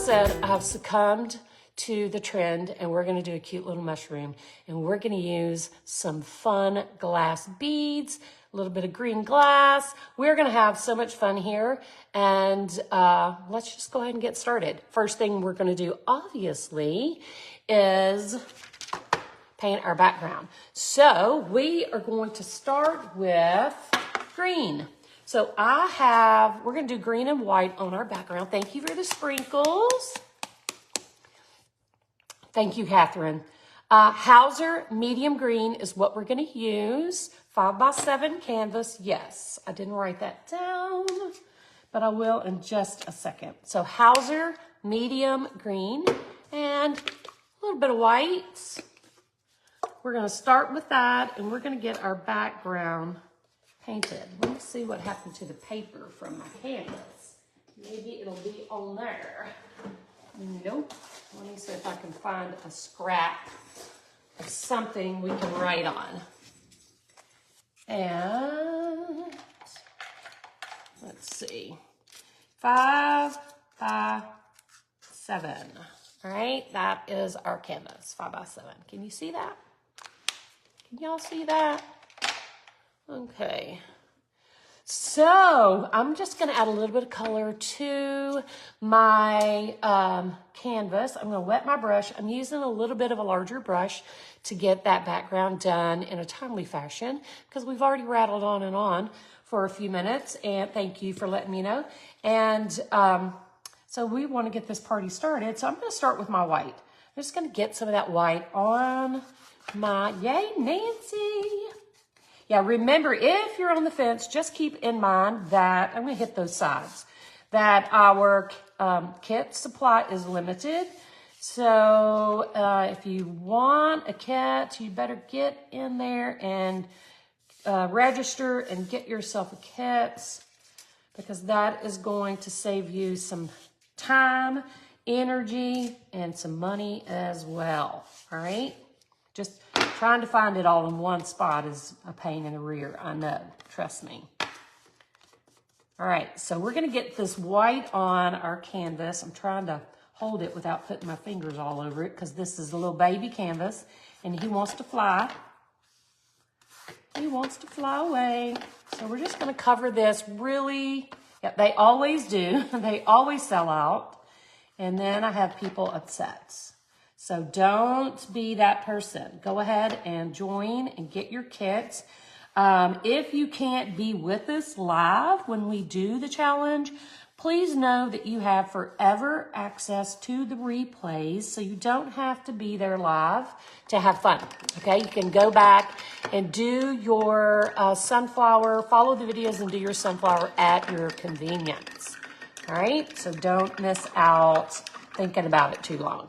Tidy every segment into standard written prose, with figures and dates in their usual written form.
said, I've succumbed to the trend and we're going to do a cute little mushroom, and we're going to use some fun glass beads, a little bit of green glass. We're going to have so much fun here, and let's just go ahead and get started. First thing we're going to do, obviously, is paint our background. So we are going to start with green. So we're going to do green and white on our background. Thank you for the sprinkles. Thank you, Catherine. Hauser medium green is what we're going to use. 5x7 canvas. Yes, I didn't write that down, but I will in just a second. So Hauser medium green and a little bit of white. We're going to start with that, and we're going to get our background painted. Let me see what happened to the paper from my canvas. Maybe it'll be on there. Nope. Let me see if I can find a scrap of something we can write on. And let's see. 5x7. All right, that is our canvas, 5x7. Can you see that? Can y'all see that? Okay. So I'm just going to add a little bit of color to my canvas. I'm going to wet my brush. I'm using a little bit of a larger brush to get that background done in a timely fashion, because we've already rattled on for a few minutes, and thank you for letting me know. And so we want to get this party started. So I'm going to start with my white. I'm just going to get some of that white on my, yay, Nancy. Yeah, remember, if you're on the fence, just keep in mind that, I'm going to hit those sides, that our kit supply is limited. So if you want a kit, you better get in there and register and get yourself a kit, because that is going to save you some time, energy, and some money as well. All right? Just trying to find it all in one spot is a pain in the rear, I know, trust me. All right, so we're gonna get this white on our canvas. I'm trying to hold it without putting my fingers all over it, because this is a little baby canvas and he wants to fly. He wants to fly away. So we're just gonna cover this really, yeah, they always do, they always sell out. And then I have people upset. So don't be that person. Go ahead and join and get your kits. If you can't be with us live when we do the challenge, please know that you have forever access to the replays, so you don't have to be there live to have fun, okay? You can go back and do your sunflower, follow the videos and do your sunflower at your convenience, all right? So don't miss out thinking about it too long.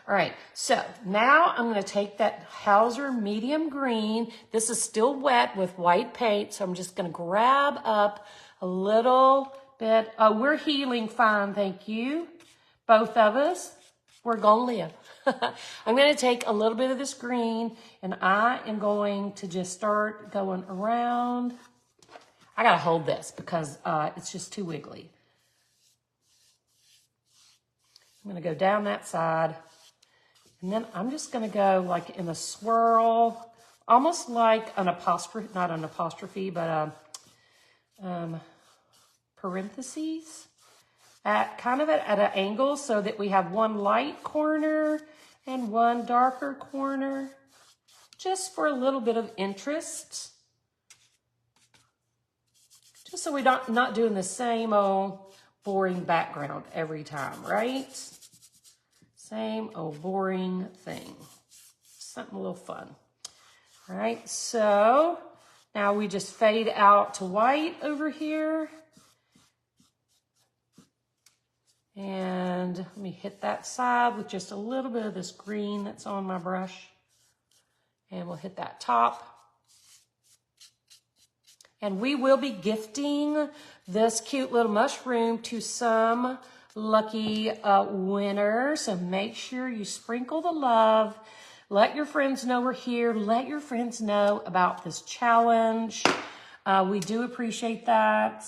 All right, so now I'm going to take that Hauser medium green. This is still wet with white paint, so I'm just going to grab up a little bit. Oh, we're healing fine, thank you. Both of us, we're going to live. I'm going to take a little bit of this green, and I am going to just start going around. I got to hold this because it's just too wiggly. I'm going to go down that side. And then I'm just going to go like in a swirl, almost like an apostrophe, not an apostrophe, but parentheses, at kind of at an angle, so that we have one light corner and one darker corner, just for a little bit of interest. Just so we're not doing the same old boring background every time, right? Same old boring thing. Something a little fun. All right, so now we just fade out to white over here. And let me hit that side with just a little bit of this green that's on my brush. And we'll hit that top. And we will be gifting this cute little mushroom to some lucky winner. So make sure you sprinkle the love. Let your friends know we're here. Let your friends know about this challenge. We do appreciate that.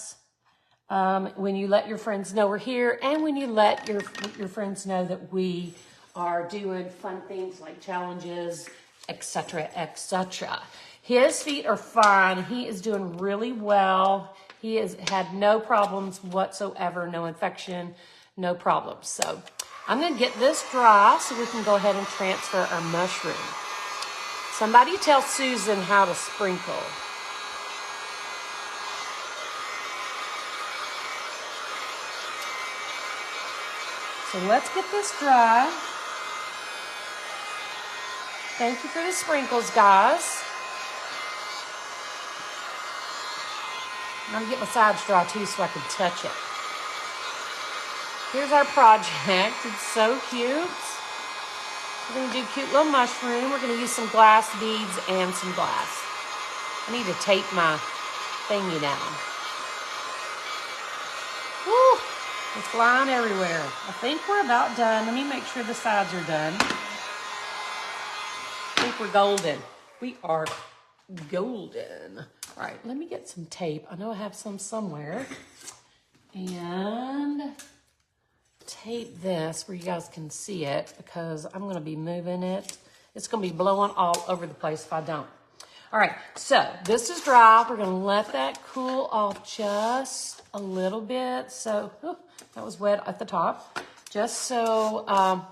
when you let your friends know we're here, and when you let your friends know that we are doing fun things like challenges, etc., etc. His feet are fine. He is doing really well. He has had no problems whatsoever, no infection, no problems. So I'm going to get this dry so we can go ahead and transfer our mushroom. Somebody tell Susan how to sprinkle. So let's get this dry. Thank you for the sprinkles, guys. I'm going to get my sides dry too so I can touch it. Here's our project. It's so cute. We're going to do cute little mushroom. We're going to use some glass beads and some glass. I need to tape my thingy down. Woo! It's flying everywhere. I think we're about done. Let me make sure the sides are done. I think we're golden. We are golden. All right, let me get some tape. I know I have some somewhere. And tape this where you guys can see it because I'm going to be moving it. It's going to be blowing all over the place if I don't. All right, so this is dry. We're going to let that cool off just a little bit. So that was wet at the top. Just so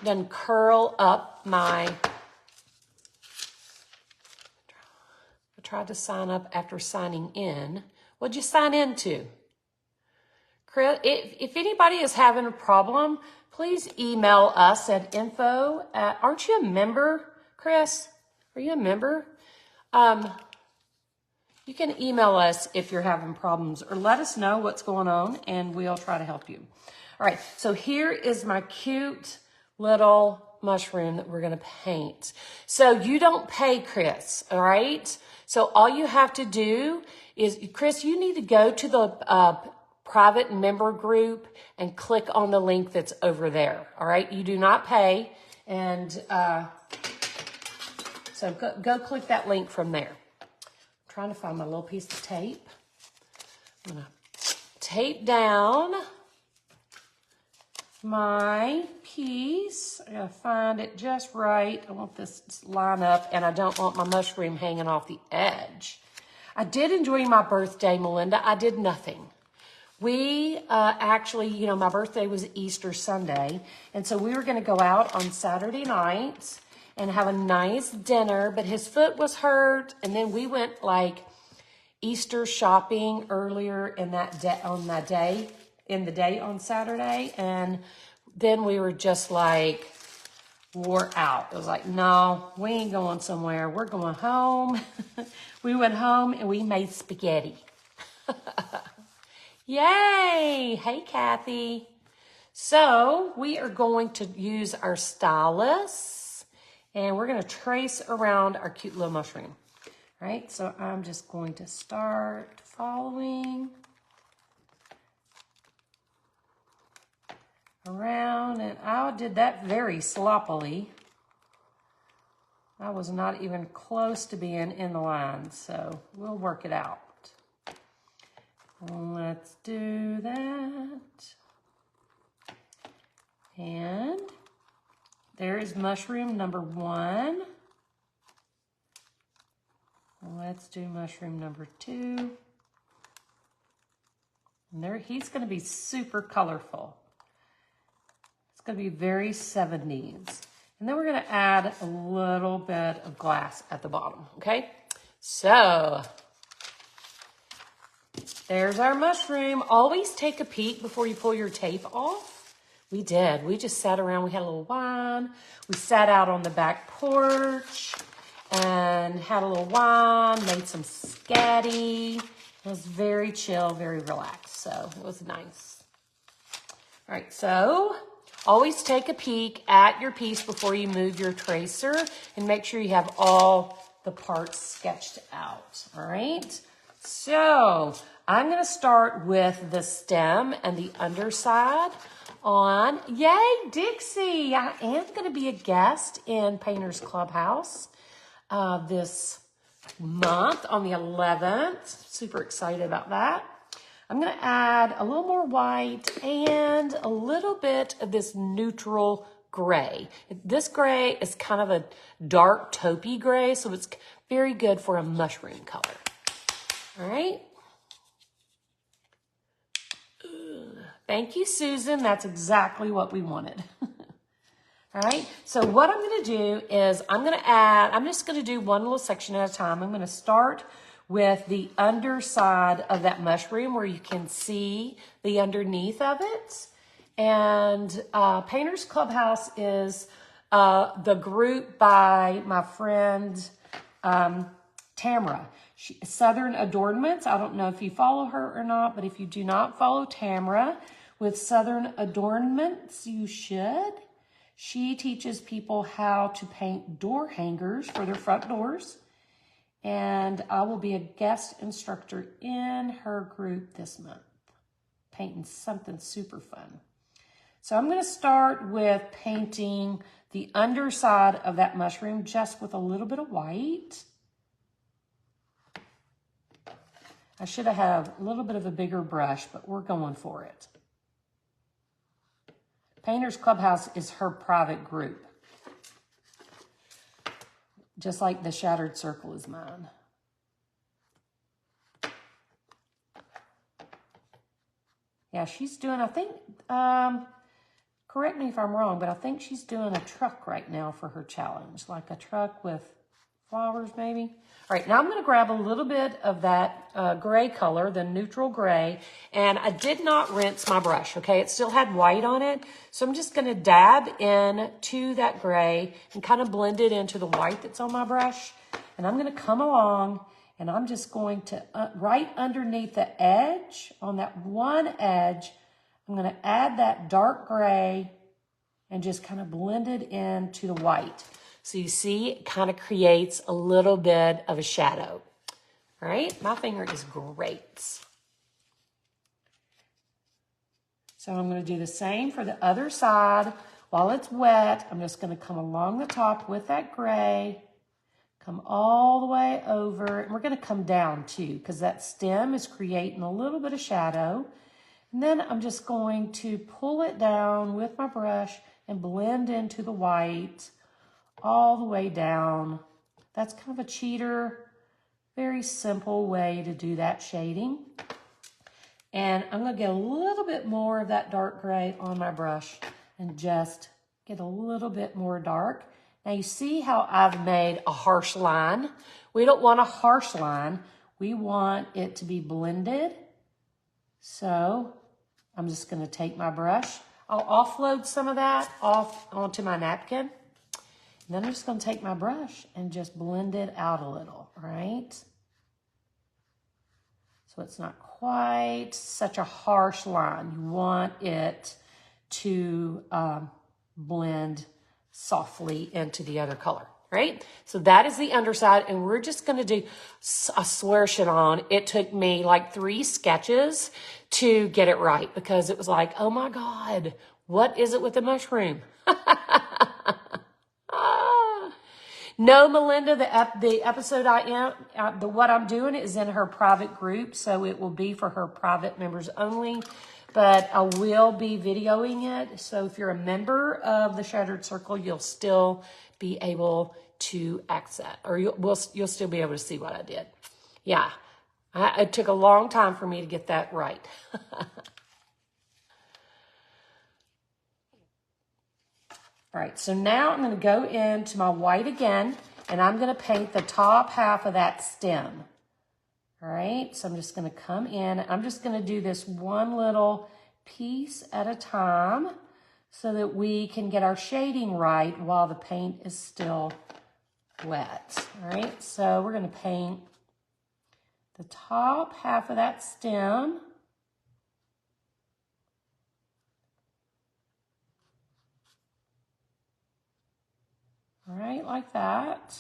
then curl up my... I tried to sign up after signing in. What'd you sign into? Chris, if anybody is having a problem, please email us at info at... Aren't you a member, Chris? Are you a member? You can email us if you're having problems or let us know what's going on and we'll try to help you. All right, so here is my cute little mushroom that we're going to paint. So you don't pay Chris, all right? So all you have to do is, Chris, you need to go to the private member group and click on the link that's over there, all right? You do not pay, and so go click that link from there. I'm trying to find my little piece of tape. I'm going to tape down my piece. I gotta find it just right. I want this to line up, and I don't want my mushroom hanging off the edge. I did enjoy my birthday, Melinda. I did nothing. We actually, you know, my birthday was Easter Sunday, and so we were going to go out on Saturday night and have a nice dinner, but his foot was hurt, and then we went like Easter shopping earlier in that day, on Saturday, and then we were just like wore out. It was like, no, we ain't going somewhere. We're going home. We went home and we made spaghetti. Yay! Hey, Kathy. So we are going to use our stylus and we're going to trace around our cute little mushroom. All right, so I'm just going to start following around, and I did that very sloppily. I was not even close to being in the line, so we'll work it out. Let's do that. And there is mushroom number 1. Let's do mushroom number 2. And there, he's going to be super colorful. It's going to be very 70s. And then we're going to add a little bit of glass at the bottom, okay? So there's our mushroom. Always take a peek before you pull your tape off. We did. We just sat around. We had a little wine. We sat out on the back porch and had a little wine, made some scatty. It was very chill, very relaxed. So it was nice. All right, so always take a peek at your piece before you move your tracer and make sure you have all the parts sketched out. All right, so I'm going to start with the stem and the underside on, yay, Dixie. I am going to be a guest in Painters Clubhouse this month on the 11th. Super excited about that. I'm going to add a little more white and a little bit of this neutral gray. This gray is kind of a dark taupey gray, so it's very good for a mushroom color. All right. Thank you, Susan. That's exactly what we wanted. All right. So what I'm going to do is I'm just going to do one little section at a time. I'm going to start with the underside of that mushroom where you can see the underneath of it. And Painters Clubhouse is the group by my friend Tamara. Southern Adornments. I don't know if you follow her or not, but if you do not follow Tamara with Southern Adornments, you should. She teaches people how to paint door hangers for their front doors. And I will be a guest instructor in her group this month, painting something super fun. So I'm going to start with painting the underside of that mushroom just with a little bit of white. I should have had a little bit of a bigger brush, but we're going for it. Painters Clubhouse is her private group, just like the Shattered Circle is mine. Yeah, she's doing, I think, correct me if I'm wrong, but I think she's doing a truck right now for her challenge, like a truck with flowers maybe. All right, now I'm going to grab a little bit of that gray color, the neutral gray, and I did not rinse my brush, okay? It still had white on it, so I'm just going to dab in to that gray and kind of blend it into the white that's on my brush. And I'm going to come along and I'm just going to, right underneath the edge, on that one edge, I'm going to add that dark gray and just kind of blend it into the white. So you see, it kind of creates a little bit of a shadow. All right, my finger is great. So I'm going to do the same for the other side. While it's wet, I'm just going to come along the top with that gray, come all the way over, and we're going to come down too, because that stem is creating a little bit of shadow. And then I'm just going to pull it down with my brush and blend into the white all the way down. That's kind of a cheater, very simple way to do that shading. And I'm going to get a little bit more of that dark gray on my brush and just get a little bit more dark. Now you see how I've made a harsh line. We don't want a harsh line. We want it to be blended. So I'm just going to take my brush. I'll offload some of that off onto my napkin. And then I'm just going to take my brush and just blend it out a little, right? So it's not quite such a harsh line. You want it to blend softly into the other color, right? So that is the underside, and we're just going to do, I swear, Shannon, it took me like 3 sketches to get it right because it was like, oh my God, what is it with the mushroom? No, Melinda, the episode what I'm doing is in her private group, so it will be for her private members only, but I will be videoing it. So if you're a member of the Shattered Circle, you'll still be able to access, or you'll still be able to see what I did. Yeah, it took a long time for me to get that right. All right, so now I'm going to go into my white again, and I'm going to paint the top half of that stem. All right, so I'm just going to come in. I'm just going to do this one little piece at a time so that we can get our shading right while the paint is still wet. All right, so we're going to paint the top half of that stem. All right, like that.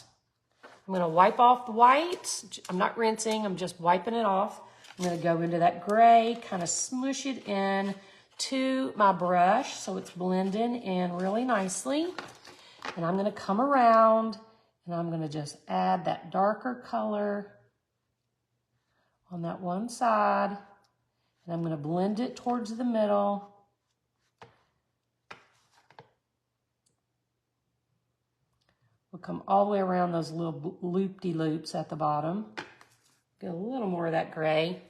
I'm going to wipe off the white. I'm not rinsing, I'm just wiping it off. I'm going to go into that gray, kind of smush it in to my brush so it's blending in really nicely. And I'm going to come around and I'm going to just add that darker color on that one side. And I'm going to blend it towards the middle. We'll come all the way around those little loop-de-loops at the bottom. Get a little more of that gray.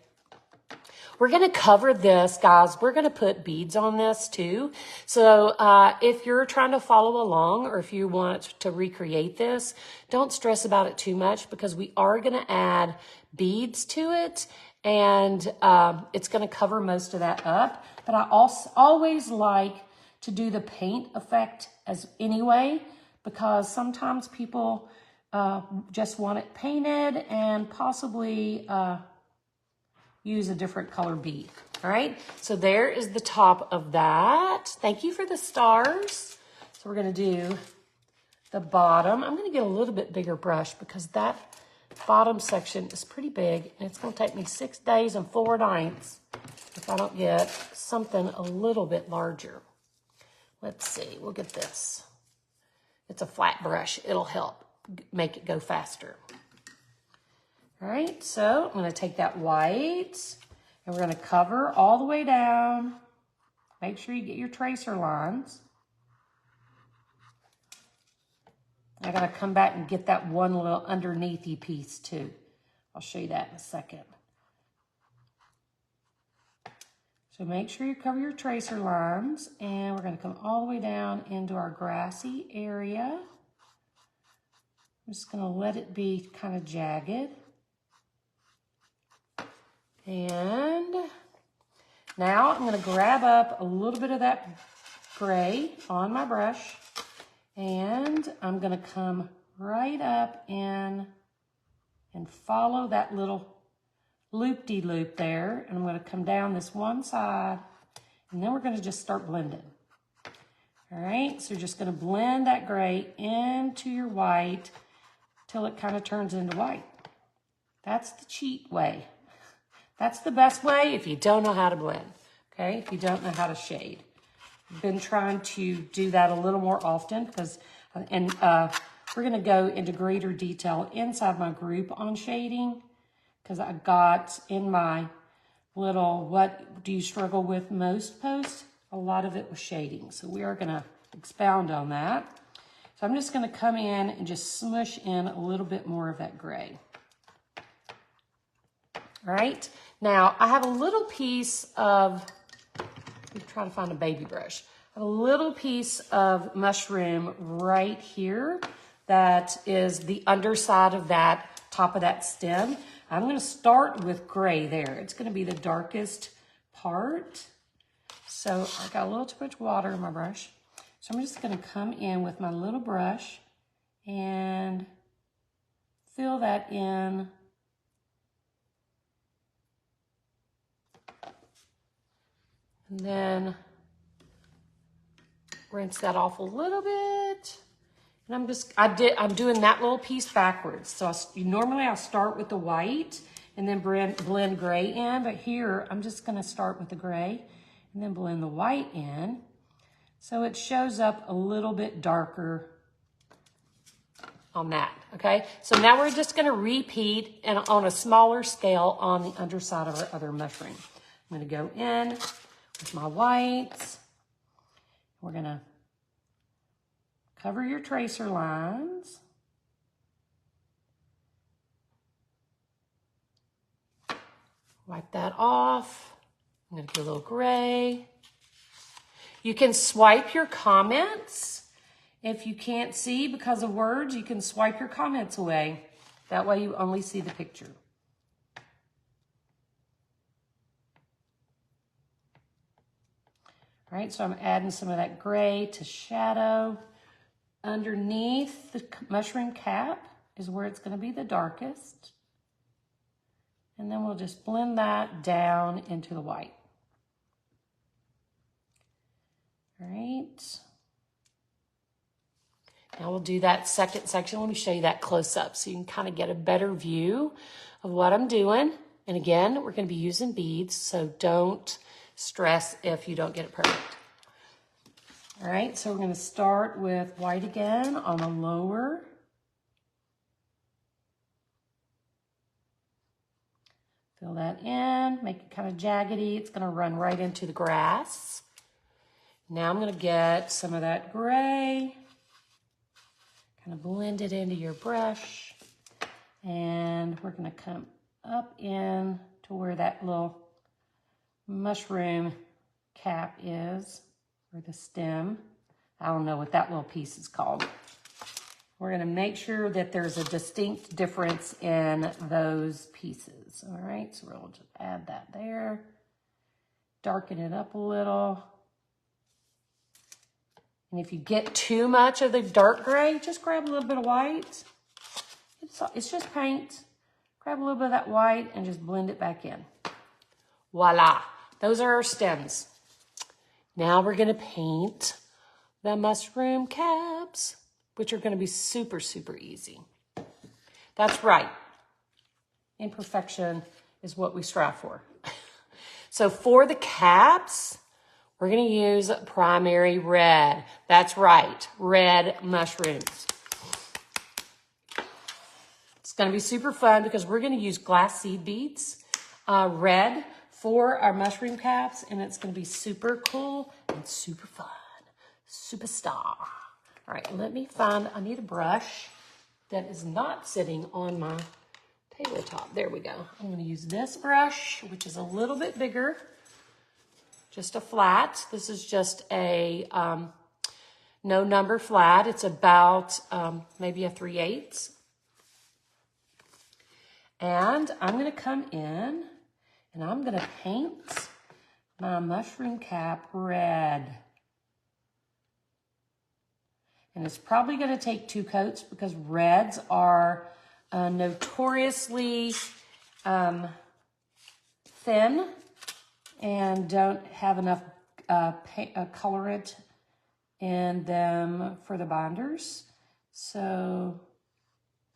We're going to cover this, guys. We're going to put beads on this too. So if you're trying to follow along or if you want to recreate this, don't stress about it too much because we are going to add beads to it and it's going to cover most of that up. But I also always like to do the paint effect as anyway because sometimes people just want it painted and possibly use a different color bead. All right, so there is the top of that. Thank you for the stars. So we're gonna do the bottom. I'm gonna get a little bit bigger brush because that bottom section is pretty big and it's gonna take me 6 days and 4 nights if I don't get something a little bit larger. Let's see, we'll get this. It's a flat brush, it'll help make it go faster. All right, so I'm going to take that white and we're going to cover all the way down. Make sure you get your tracer lines. I got to come back and get that one little underneathy piece too. I'll show you that in a second. So make sure you cover your tracer lines and we're going to come all the way down into our grassy area. I'm just going to let it be kind of jagged. And now I'm going to grab up a little bit of that gray on my brush and I'm going to come right up in and follow that little loop-de-loop there. And I'm going to come down this one side and then we're going to just start blending. All right, so you're just going to blend that gray into your white till it kind of turns into white. That's the cheat way. That's the best way if you don't know how to blend, okay? If you don't know how to shade. I've been trying to do that a little more often because, we're gonna go into greater detail inside my group on shading because I got in my little what do you struggle with most post, a lot of it was shading. So we are gonna expound on that. So I'm just gonna come in and just smush in a little bit more of that gray. All right, now I have a little piece of, I'm trying to find a baby brush. I have a little piece of mushroom right here that is the underside of that top of that stem. I'm going to start with gray there. It's going to be the darkest part. So I got a little too much water in my brush. So I'm just going to come in with my little brush and fill that in. And then rinse that off a little bit. And I'm doing that little piece backwards. So normally I'll start with the white and then blend gray in, but here I'm just gonna start with the gray and then blend the white in. So it shows up a little bit darker on that, okay? So now we're just gonna repeat and on a smaller scale on the underside of our other mushroom. I'm gonna go in with my whites. We're gonna cover your tracer lines. Wipe that off. I'm gonna get a little gray. You can swipe your comments. If you can't see because of words, you can swipe your comments away. That way you only see the picture. All right, so I'm adding some of that gray to shadow. Underneath the mushroom cap is where it's gonna be the darkest. And then we'll just blend that down into the white. All right. Now we'll do that second section. Let me show you that close up so you can kind of get a better view of what I'm doing. And again, we're gonna be using beads, so don't stress if you don't get it perfect. All right, so we're gonna start with white again on the lower. Fill that in, make it kind of jaggedy. It's gonna run right into the grass. Now I'm gonna get some of that gray, kind of blend it into your brush. And we're gonna come up in to where that little mushroom cap is, or the stem. I don't know what that little piece is called. We're gonna make sure that there's a distinct difference in those pieces. All right, so we'll just add that there. Darken it up a little. And if you get too much of the dark gray, just grab a little bit of white. It's just paint. Grab a little bit of that white and just blend it back in. Voila, those are our stems. Now we're gonna paint the mushroom caps, which are gonna be super, super easy. That's right. Imperfection is what we strive for. So for the caps, we're gonna use primary red. That's right, red mushrooms. It's gonna be super fun because we're gonna use glass seed beads, red for our mushroom caps, and it's gonna be super cool and super fun, superstar. All right, let me find, I need a brush that is not sitting on my tabletop. There we go. I'm gonna use this brush, which is a little bit bigger, just a flat. This is just a no number flat. It's about maybe a 3/8. And I'm gonna come in and I'm gonna paint my mushroom cap red. And it's probably gonna take 2 coats because reds are notoriously thin and don't have enough colorant in them for the binders. So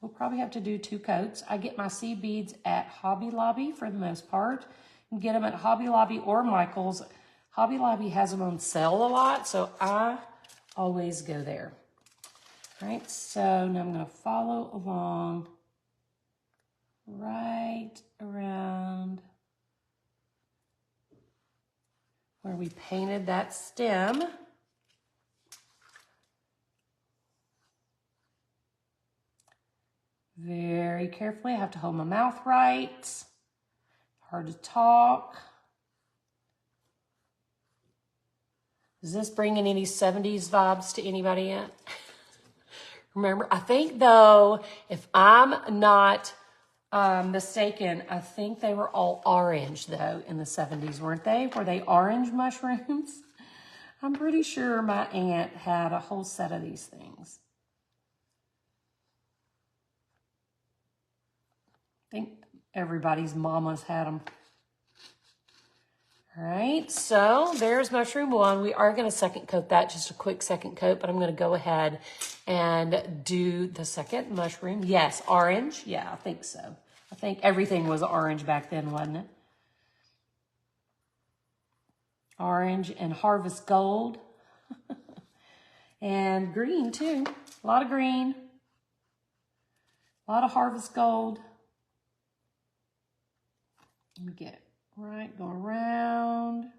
we'll probably have to do 2 coats. I get my seed beads at Hobby Lobby for the most part. You can get them at Hobby Lobby or Michael's. Hobby Lobby has them on sale a lot, so I always go there. All right, so now I'm gonna follow along right around where we painted that stem. Very carefully, I have to hold my mouth right. Hard to talk. Is this bringing any 70s vibes to anybody yet? Remember, I think though, if I'm not mistaken, I think they were all orange though in the 70s, weren't they? Were they orange mushrooms? I'm pretty sure my aunt had a whole set of these things. I think everybody's mamas had them. All right, so there's mushroom 1. We are gonna second coat that, just a quick second coat, but I'm gonna go ahead and do the second mushroom. Yes, orange, yeah, I think so. I think everything was orange back then, wasn't it? Orange and harvest gold. And green too, a lot of green. A lot of harvest gold. Let me get right, go around.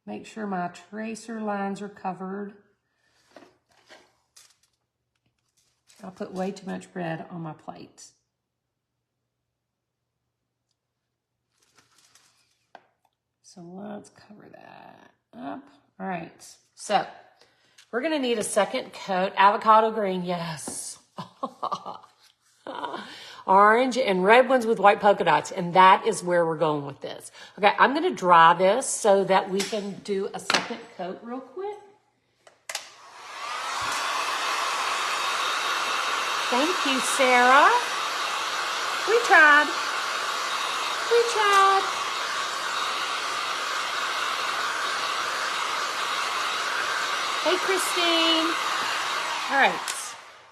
Make sure my tracer lines are covered. I put way too much red on my plate. So let's cover that up. All right, so we're gonna need a second coat. Avocado green, yes. Orange and red ones with white polka dots, and that is where we're going with this. Okay, I'm gonna dry this so that we can do a second coat real quick. Thank you, Sarah. We tried. We tried. Hey, Christine. All right.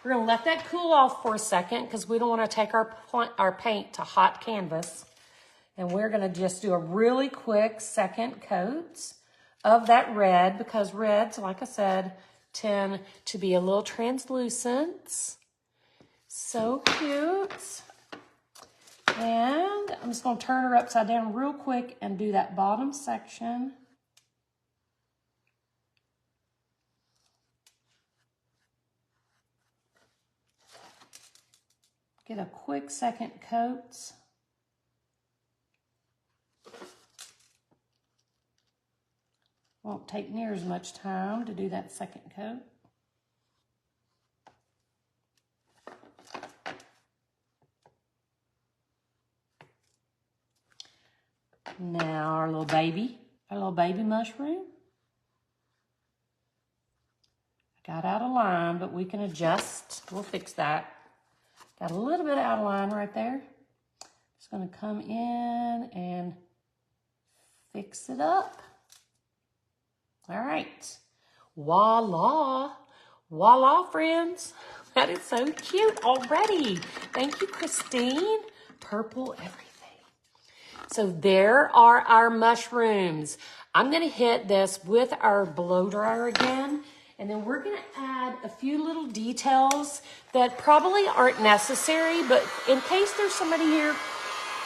We're gonna let that cool off for a second because we don't wanna take our paint to hot canvas. And we're gonna just do a really quick second coat of that red because reds, like I said, tend to be a little translucent. So cute. And I'm just going to turn her upside down real quick and do that bottom section. Get a quick second coat. Won't take near as much time to do that second coat. Now our little baby mushroom. I got out of line, but we can adjust. We'll fix that. Got a little bit out of line right there. Just gonna come in and fix it up. All right, voila. Voila, friends. That is so cute already. Thank you, Christine. Purple everything. So there are our mushrooms. I'm gonna hit this with our blow dryer again, and then we're gonna add a few little details that probably aren't necessary, but in case there's somebody here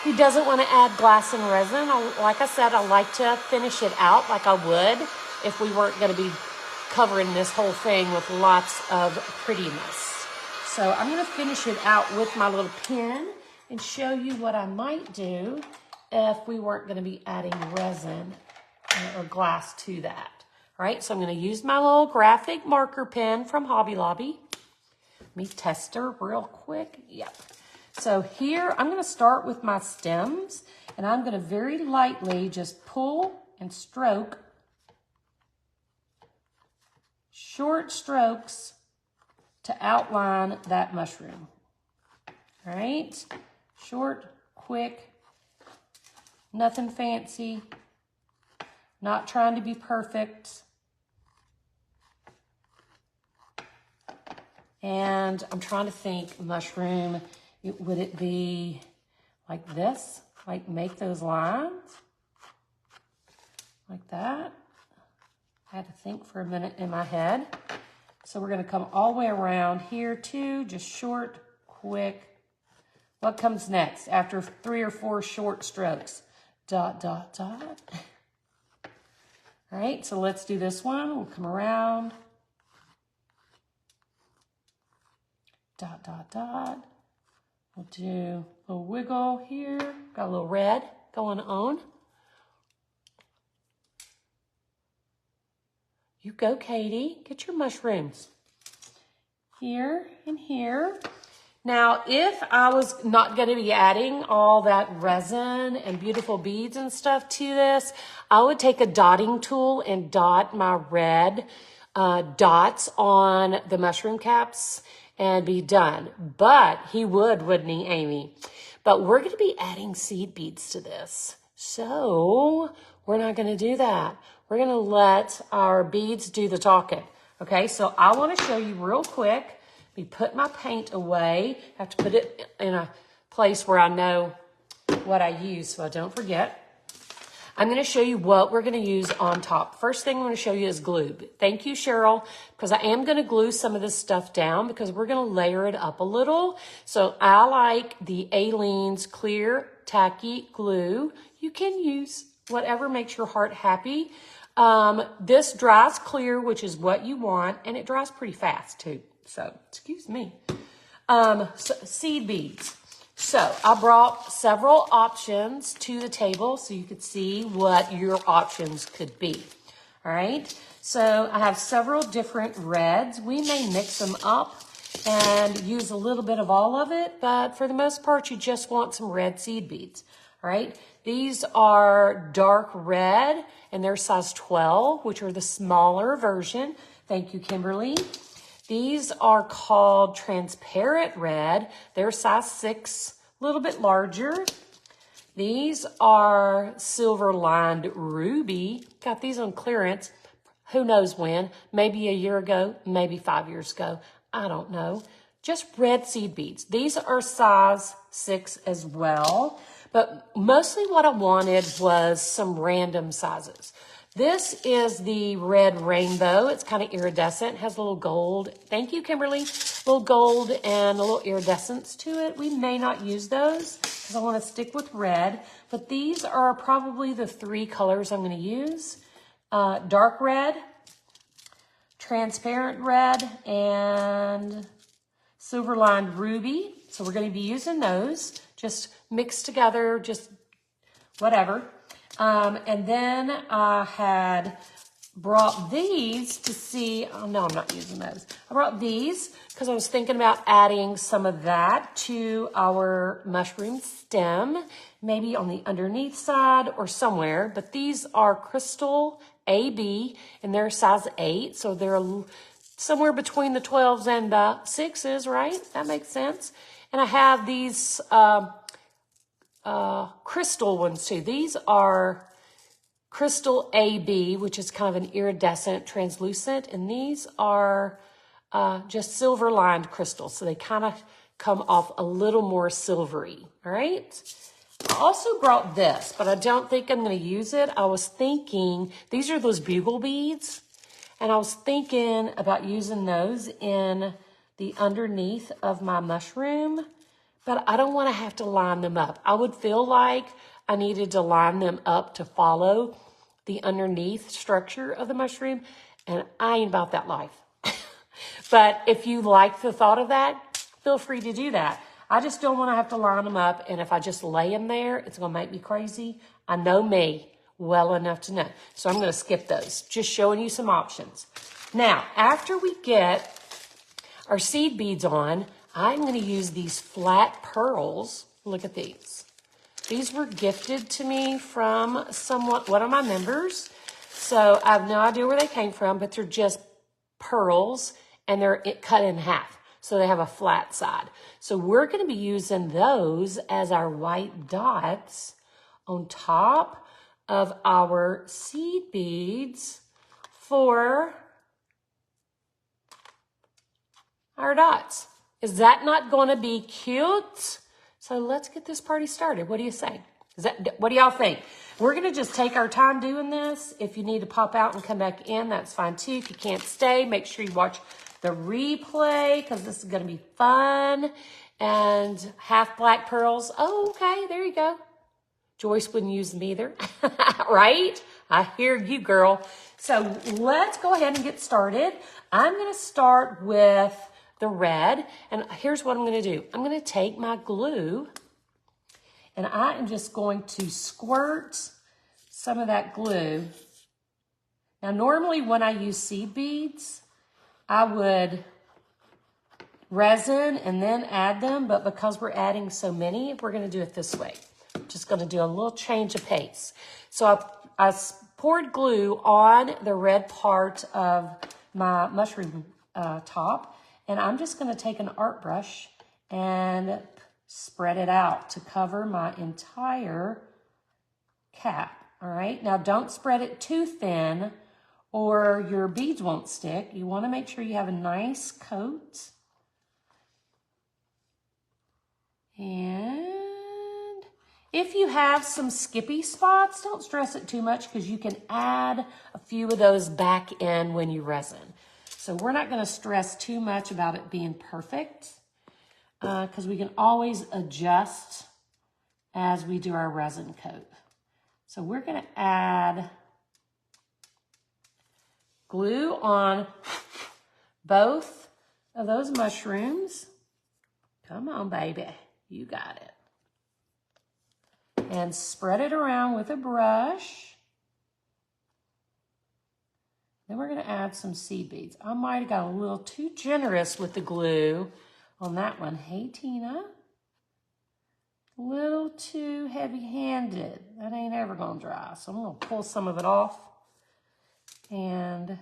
who doesn't wanna add glass and resin, like I said, I like to finish it out like I would if we weren't gonna be covering this whole thing with lots of prettiness. So I'm gonna finish it out with my little pen and show you what I might do if we weren't going to be adding resin or glass to that. All right, so I'm going to use my little graphic marker pen from Hobby Lobby. Let me test her real quick. Yep. So here, I'm going to start with my stems, and I'm going to very lightly just pull and stroke, short strokes to outline that mushroom. All right, short, quick, nothing fancy, not trying to be perfect. And I'm trying to think, mushroom, would it be like this? Like make those lines? Like that? I had to think for a minute in my head. So we're gonna come all the way around here too, just short, quick. What comes next after 3 or 4 short strokes? Dot, dot, dot. All right, so let's do this one. We'll come around. Dot, dot, dot. We'll do a little wiggle here. Got a little red going on. You go, Katie. Get your mushrooms. Here and here. Now, if I was not going to be adding all that resin and beautiful beads and stuff to this, I would take a dotting tool and dot my red dots on the mushroom caps and be done. But he would, wouldn't he, Amy? But we're going to be adding seed beads to this. So we're not going to do that. We're going to let our beads do the talking. Okay, so I want to show you real quick. Let me put my paint away. I have to put it in a place where I know what I use so I don't forget. I'm going to show you what we're going to use on top. First thing I'm going to show you is glue. Thank you, Cheryl, because I am going to glue some of this stuff down because we're going to layer it up a little. So I like the Aleene's clear tacky glue. You can use whatever makes your heart happy. This dries clear, which is what you want, and it dries pretty fast too. So, excuse me. So, seed beads. So, I brought several options to the table so you could see what your options could be. All right. So, I have several different reds. We may mix them up and use a little bit of all of it, but for the most part, you just want some red seed beads. All right. These are dark red, and they're size 12, which are the smaller version. Thank you, Kimberly. These are called transparent red. They're size 6, a little bit larger. These are silver lined ruby. Got these on clearance. Who knows when? Maybe a year ago, maybe 5 years ago. I don't know. Just red seed beads. These are size 6 as well. But mostly what I wanted was some random sizes. This is the red rainbow. It's kind of iridescent, has a little gold. Thank you, Kimberly. little gold and a little iridescence to it. We may not use those because I want to stick with red, but these are probably the 3 colors I'm going to use. Dark red, transparent red, and silver lined ruby. So we're going to be using those, just mixed together, just whatever. And then I had brought these to see, oh no, I'm not using those. I brought these because I was thinking about adding some of that to our mushroom stem, maybe on the underneath side or somewhere. But these are crystal AB and they're size 8. So they're somewhere between the 12s and the 6s, right? That makes sense. And I have these crystal ones too. These are crystal AB, which is kind of an iridescent, translucent, and these are just silver lined crystals. So they kind of come off a little more silvery, all right? I also brought this, but I don't think I'm going to use it. I was thinking, these are those bugle beads, and I was thinking about using those in the underneath of my mushroom, but I don't want to have to line them up. I would feel like I needed to line them up to follow the underneath structure of the mushroom, and I ain't about that life. But if you like the thought of that, feel free to do that. I just don't want to have to line them up, and if I just lay them there, it's going to make me crazy. I know me well enough to know. So I'm going to skip those, just showing you some options. Now, after we get our seed beads on, I'm going to use these flat pearls. Look at these. These were gifted to me from one of my members. So I have no idea where they came from, but they're just pearls and they're cut in half. So they have a flat side. So we're going to be using those as our white dots on top of our seed beads for our dots. Is that not going to be cute? So let's get this party started. What do you say? What do y'all think? We're going to just take our time doing this. If you need to pop out and come back in, that's fine too. If you can't stay, make sure you watch the replay because this is going to be fun. And half black pearls. Oh, okay. There you go. Joyce wouldn't use them either, right? I hear you, girl. So let's go ahead and get started. I'm going to start with the red, and here's what I'm going to do. I'm going to take my glue, and I am just going to squirt some of that glue. Now, normally when I use seed beads, I would resin and then add them, but because we're adding so many, we're going to do it this way. I'm just going to do a little change of pace. So I poured glue on the red part of my mushroom top, and I'm just going to take an art brush and spread it out to cover my entire cap. All right, now don't spread it too thin or your beads won't stick. You want to make sure you have a nice coat. And if you have some skippy spots, don't stress it too much because you can add a few of those back in when you resin. So we're not going to stress too much about it being perfect because we can always adjust as we do our resin coat. So we're going to add glue on both of those mushrooms. Come on, baby. You got it. And spread it around with a brush. Then we're going to add some seed beads. I might have got a little too generous with the glue on that one. Hey, Tina. A little too heavy-handed. That ain't ever going to dry. So I'm going to pull some of it off and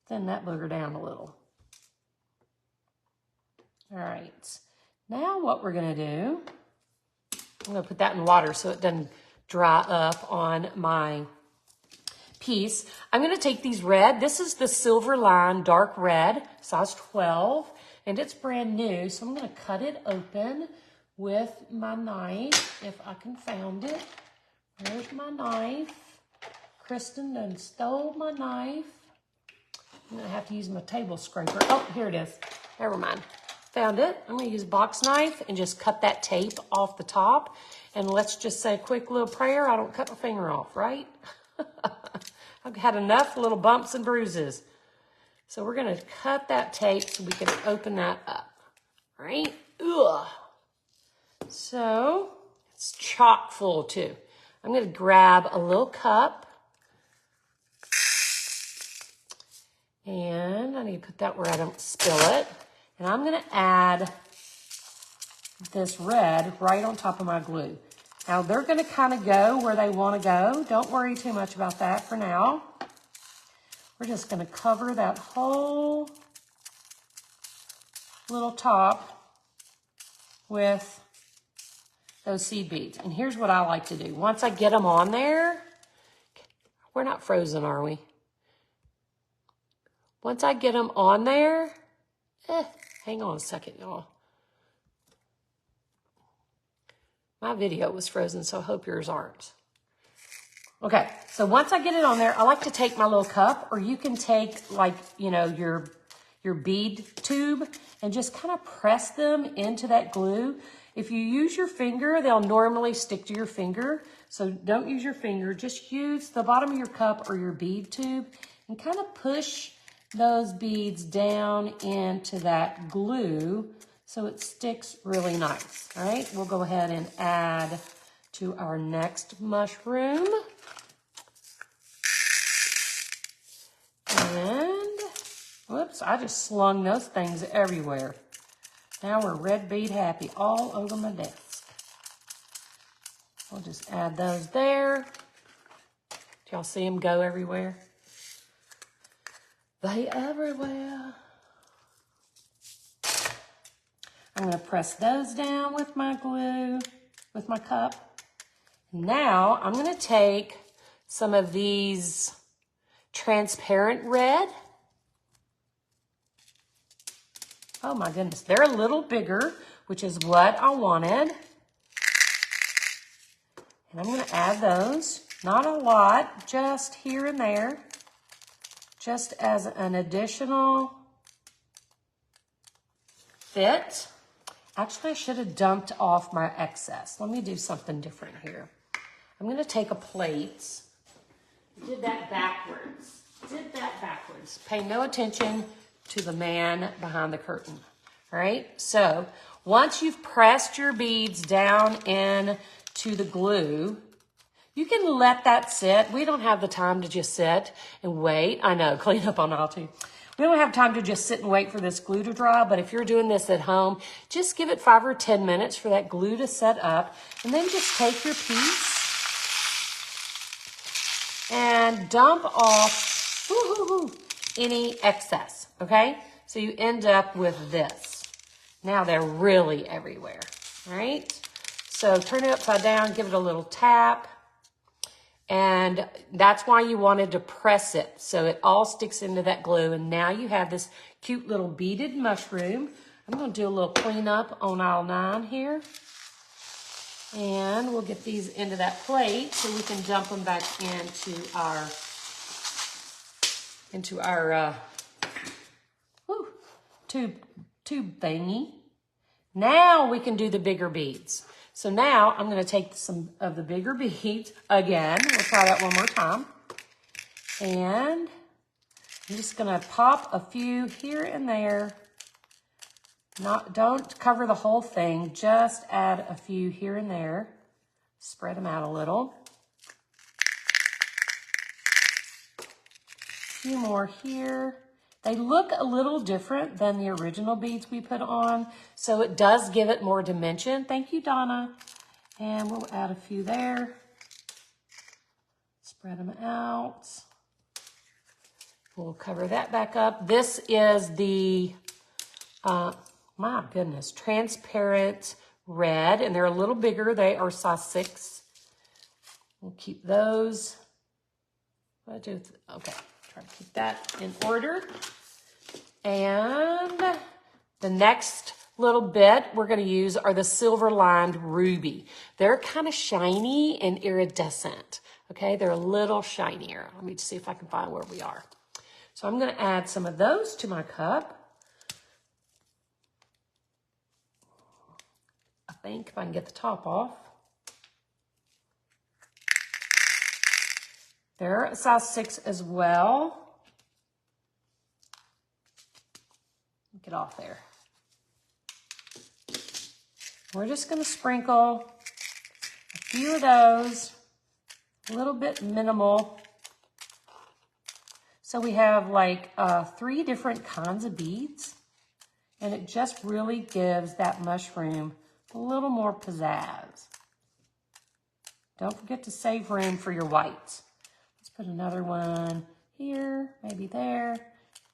thin that booger down a little. All right. Now what we're going to do, I'm going to put that in water so it doesn't dry up on my piece. I'm going to take these red. This is the silver line dark red, size 12, and it's brand new. So I'm going to cut it open with my knife, if I can find it. There's my knife. Kristen done stole my knife. I'm gonna have to use my table scraper. Oh, here it is. Never mind. Found it. I'm gonna use a box knife and just cut that tape off the top. And let's just say a quick little prayer. I don't cut my finger off, right? I've had enough little bumps and bruises. So we're gonna cut that tape so we can open that up, right? Ugh. So it's chock full too. I'm gonna grab a little cup. And I need to put that where I don't spill it. And I'm gonna add this red right on top of my glue. Now they're gonna kind of go where they wanna go. Don't worry too much about that for now. We're just gonna cover that whole little top with those seed beads. And here's what I like to do. Once I get them on there, we're not frozen, are we? Once I get them on there, hang on a second, y'all. My video was frozen, so I hope yours aren't. Okay, so once I get it on there, I like to take my little cup, or you can take like, you know, your bead tube and just kind of press them into that glue. If you use your finger, they'll normally stick to your finger. So don't use your finger, just use the bottom of your cup or your bead tube and kind of push those beads down into that glue so it sticks really nice. All right, we'll go ahead and add to our next mushroom. And, whoops, I just slung those things everywhere. Now we're red bead happy all over my desk. We'll just add those there. Do y'all see them go everywhere? They everywhere. I'm gonna press those down with my glue, with my cup. Now I'm gonna take some of these transparent red. Oh my goodness, they're a little bigger, which is what I wanted. And I'm gonna add those, not a lot, just here and there, just as an additional fit. Actually, I should have dumped off my excess. Let me do something different here. I'm gonna take a plate. Did that backwards. Pay no attention to the man behind the curtain. All right, so once you've pressed your beads down into the glue, you can let that sit. We don't have the time to just sit and wait. I know, clean up on aisle two. We don't have time to just sit and wait for this glue to dry, but if you're doing this at home, just give it 5 or 10 minutes for that glue to set up, and then just take your piece and dump off any excess, okay? So you end up with this. Now they're really everywhere, right? So turn it upside down, give it a little tap, and that's why you wanted to press it so it all sticks into that glue. And now you have this cute little beaded mushroom. I'm gonna do a little cleanup on aisle 9 here. And we'll get these into that plate so we can dump them back into our tube thingy. Now we can do the bigger beads. So now I'm going to take some of the bigger beads again. We'll try that one more time. And I'm just going to pop a few here and there. Don't cover the whole thing. Just add a few here and there. Spread them out a little. A few more here. They look a little different than the original beads we put on, so it does give it more dimension. Thank you, Donna. And we'll add a few there. Spread them out. We'll cover that back up. This is the, my goodness, transparent red, and they're a little bigger. They are size 6. We'll keep those. What do I do? Okay, try to keep that in order. And the next little bit we're going to use are the silver lined ruby. They're kind of shiny and iridescent. Okay, they're a little shinier. Let me see if I can find where we are. So I'm going to add some of those to my cup. I think if I can get the top off. They're a size 6 as well. Get off there. We're just going to sprinkle a few of those, a little bit minimal. So we have like 3 different kinds of beads, and it just really gives that mushroom a little more pizzazz. Don't forget to save room for your whites. Let's put another one here, maybe there,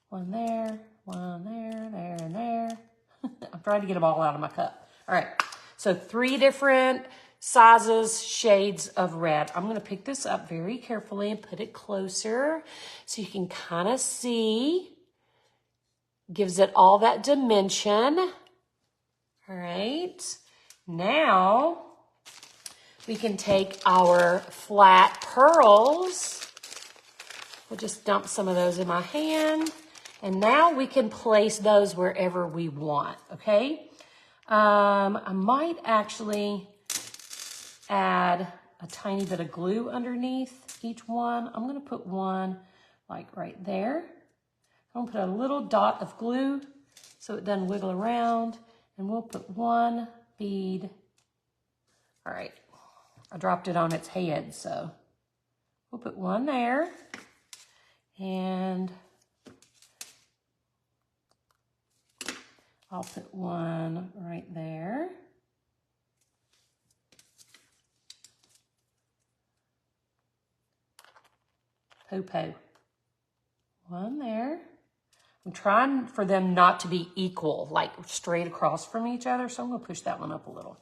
one there, there, and there. I'm trying to get them all out of my cup. All right, so 3 different sizes, shades of red. I'm gonna pick this up very carefully and put it closer so you can kind of see. Gives it all that dimension. All right, now we can take our flat pearls. We'll just dump some of those in my hand. And now we can place those wherever we want, okay? I might actually add a tiny bit of glue underneath each one. I'm gonna put one like right there. I'm gonna put a little dot of glue so it doesn't wiggle around, and we'll put one bead. All right, I dropped it on its head, so we'll put one there, and I'll put one right there. Po-po. One there. I'm trying for them not to be equal, like straight across from each other, so I'm going to push that one up a little.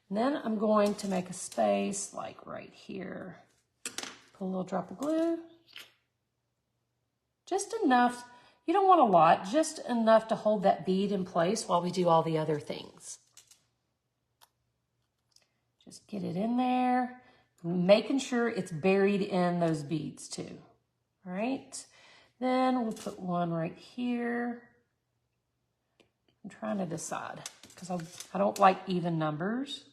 And then I'm going to make a space like right here. Put a little drop of glue. Just enough. You don't want a lot, just enough to hold that bead in place while we do all the other things. Just get it in there, making sure it's buried in those beads too. All right, then we'll put one right here. I'm trying to decide because I don't like even numbers.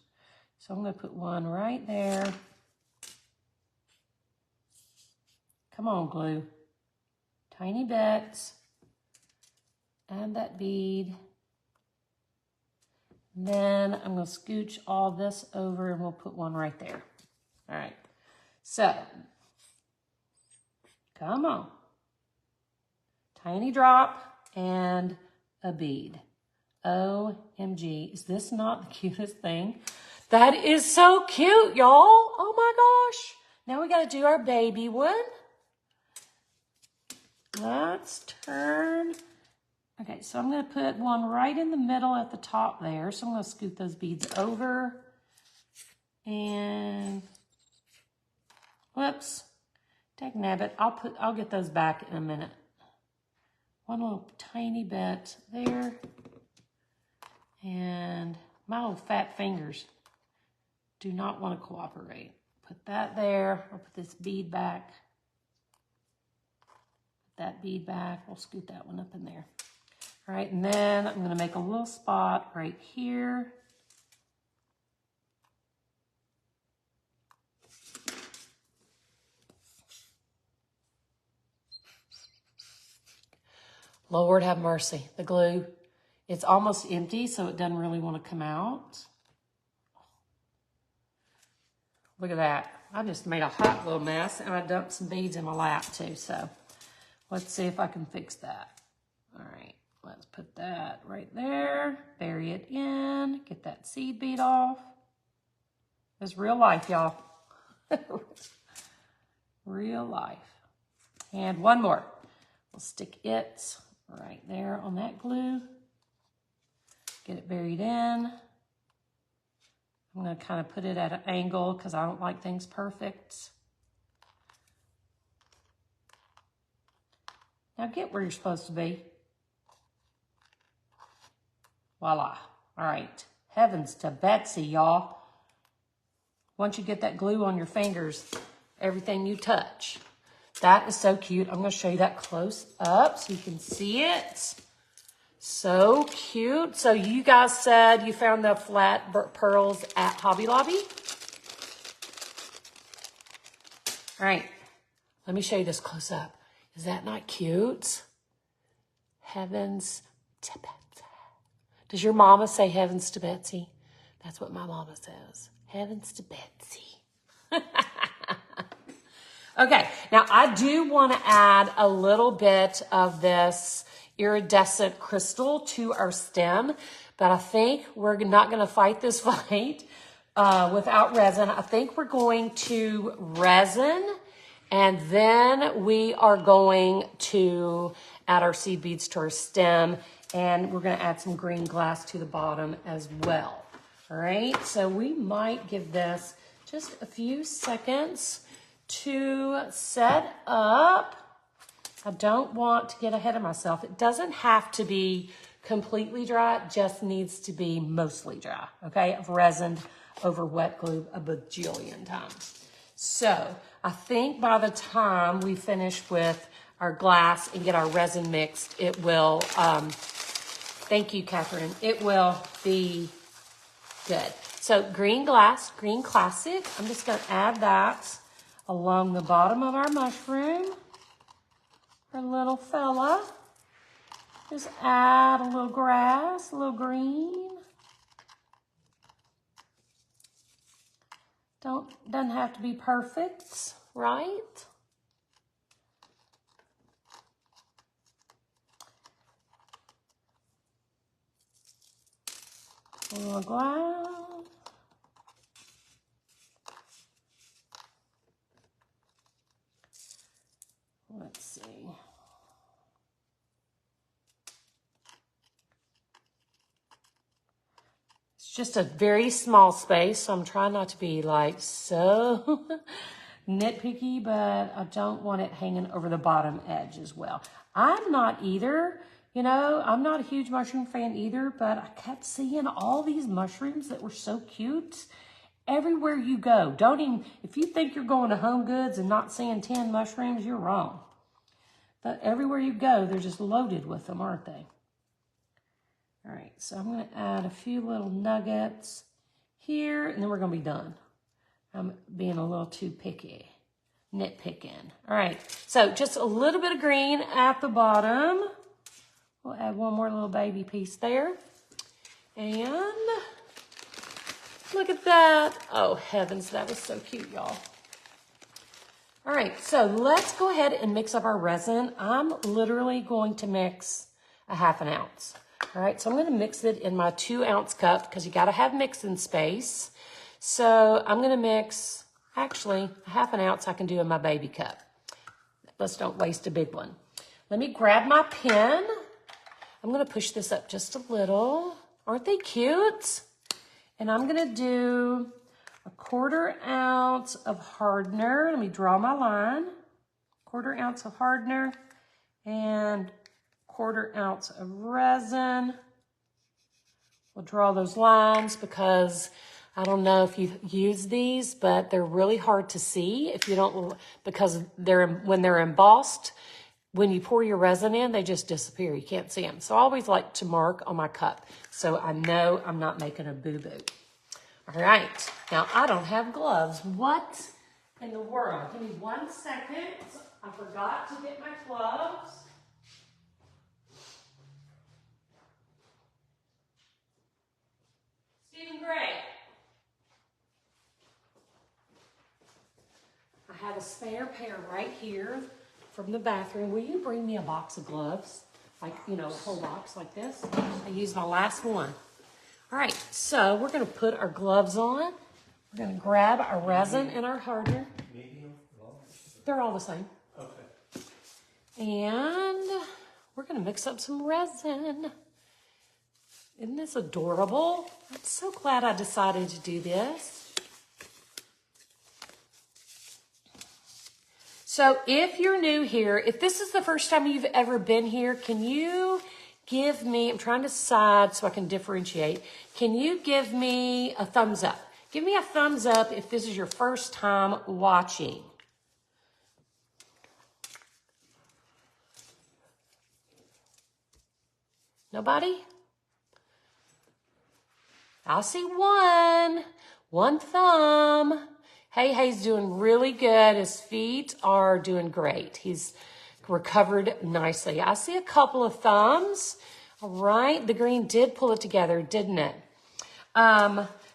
So I'm going to put one right there. Come on, glue. Tiny bits. Add that bead. And then I'm going to scooch all this over and we'll put one right there. All right. So, come on. Tiny drop and a bead. OMG. Is this not the cutest thing? That is so cute, y'all. Oh my gosh. Now we got to do our baby one. Let's turn. Okay, so I'm going to put one right in the middle at the top there. So I'm going to scoot those beads over. And, whoops, dagnabbit. I'll get those back in a minute. One little tiny bit there. And my little fat fingers do not want to cooperate. Put that there. I'll put this bead back. Put that bead back. We'll scoot that one up in there. All right, and then I'm going to make a little spot right here. Lord have mercy, the glue. It's almost empty, so it doesn't really want to come out. Look at that. I just made a hot little mess, and I dumped some beads in my lap too, so let's see if I can fix that. All right. Let's put that right there, bury it in, get that seed bead off. It's real life, y'all. Real life. And one more. We'll stick it right there on that glue. Get it buried in. I'm going to kind of put it at an angle because I don't like things perfect. Now get where you're supposed to be. Voila. All right. Heavens to Betsy, y'all. Once you get that glue on your fingers, everything you touch That is so cute. I'm going to show you that close up so you can see it. So cute. So you guys said you found the flat pearls at Hobby Lobby. All right. Let me show you this close up. Is that not cute? Heavens to Betsy. Does your mama say heavens to Betsy? That's what my mama says. Heavens to Betsy. Okay, now I do want to add a little bit of this iridescent crystal to our stem, but I think we're not going to fight this fight without resin. I think we're going to resin, and then we are going to add our seed beads to our stem, and we're going to add some green glass to the bottom as well. All right, so we might give this just a few seconds to set up. I don't want to get ahead of myself. It doesn't have to be completely dry. It just needs to be mostly dry, okay? I've resined over wet glue a bajillion times. So I think by the time we finish with our glass and get our resin mixed, it will, thank you, Catherine, it will be good. So green glass, green classic. I'm just going to add that along the bottom of our mushroom. Our little fella. Just add a little grass, a little green. Doesn't have to be perfect, right? A little glass. Let's see. It's just a very small space, so I'm trying not to be like so nitpicky, but I don't want it hanging over the bottom edge as well. I'm not either, you know, I'm not a huge mushroom fan either, but I kept seeing all these mushrooms that were so cute everywhere you go. Don't even, if you think you're going to Home Goods and not seeing 10 mushrooms, you're wrong. But everywhere you go, they're just loaded with them, aren't they? All right, so I'm going to add a few little nuggets here, and then we're going to be done. I'm being a little too picky, nitpicking. All right, so just a little bit of green at the bottom. We'll add one more little baby piece there. And look at that. Oh, heavens, that was so cute, y'all. All right, so let's go ahead and mix up our resin. I'm literally going to mix a ½ ounce. All right, so I'm going to mix it in my 2-ounce cup because you got to have mixing space. So I'm going to mix, actually, a ½ ounce I can do in my baby cup. Let's don't waste a big one. Let me grab my pen. I'm going to push this up just a little. Aren't they cute? And I'm going to do a 1/4 ounce of hardener. Let me draw my line. 1/4 ounce of hardener and 1/4 ounce of resin. We'll draw those lines because I don't know if you've used these, but they're really hard to see if you don't, because when they're embossed, when you pour your resin in, they just disappear. You can't see them. So I always like to mark on my cup so I know I'm not making a boo-boo. All right, now I don't have gloves. What in the world? Give me 1 second. I forgot to get my gloves. Stephen Gray. I have a spare pair right here from the bathroom. Will you bring me a box of gloves? Like, you know, a whole box like this. I used my last one. All right, so we're going to put our gloves on. We're going to grab our resin and our hardener. Medium, large? They're all the same. Okay. And we're going to mix up some resin. Isn't this adorable? I'm so glad I decided to do this. So if you're new here, if this is the first time you've ever been here, can you give me, I'm trying to decide so I can differentiate. Can you give me a thumbs up? Give me a thumbs up if this is your first time watching. Nobody? I see one thumb. Hey, doing really good. His feet are doing great. He's recovered nicely. I see a couple of thumbs. All right, the green did pull it together, didn't it?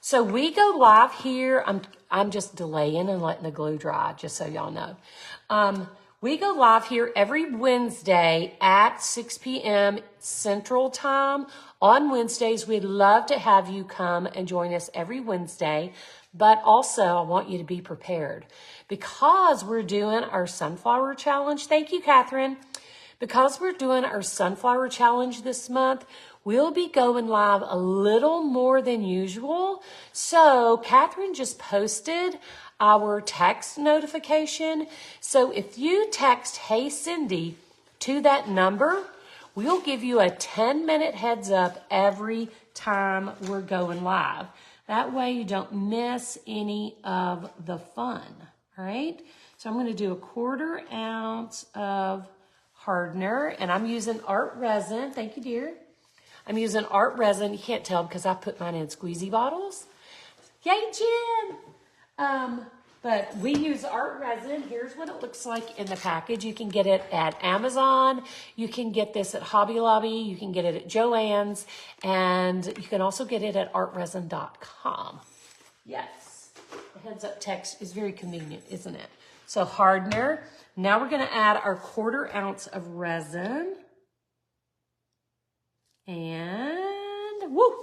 So we go live here. I'm just delaying and letting the glue dry, just so y'all know. We go live here every Wednesday at 6 p.m. Central Time. On Wednesdays, we'd love to have you come and join us every Wednesday. But also, I want you to be prepared because we're doing our Sunflower Challenge. Thank you, Catherine. Because we're doing our Sunflower Challenge this month, we'll be going live a little more than usual. So Catherine just posted our text notification. So if you text, "Hey Cindy," to that number, we'll give you a 10-minute heads up every time we're going live. That way you don't miss any of the fun, all right? So I'm gonna do a 1/4 ounce of hardener, and I'm using art resin. Thank you, dear. I'm using art resin. You can't tell because I put mine in squeezy bottles. Yay, Jen! But we use art resin. Here's what it looks like in the package. You can get it at Amazon. You can get this at Hobby Lobby. You can get it at Joann's. And you can also get it at artresin.com. Yes, the heads up text is very convenient, isn't it? So hardener. Now we're going to add our 1/4 ounce of resin. And woo!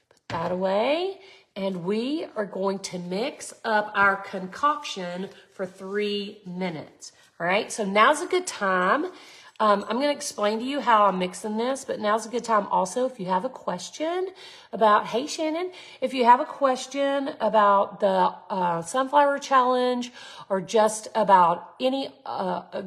Put that away. And we are going to mix up our concoction for 3 minutes. All right, so now's a good time. I'm going to explain to you how I'm mixing this, but now's a good time also if you have a question about, hey Shannon, if you have a question about the Sunflower Challenge or just about any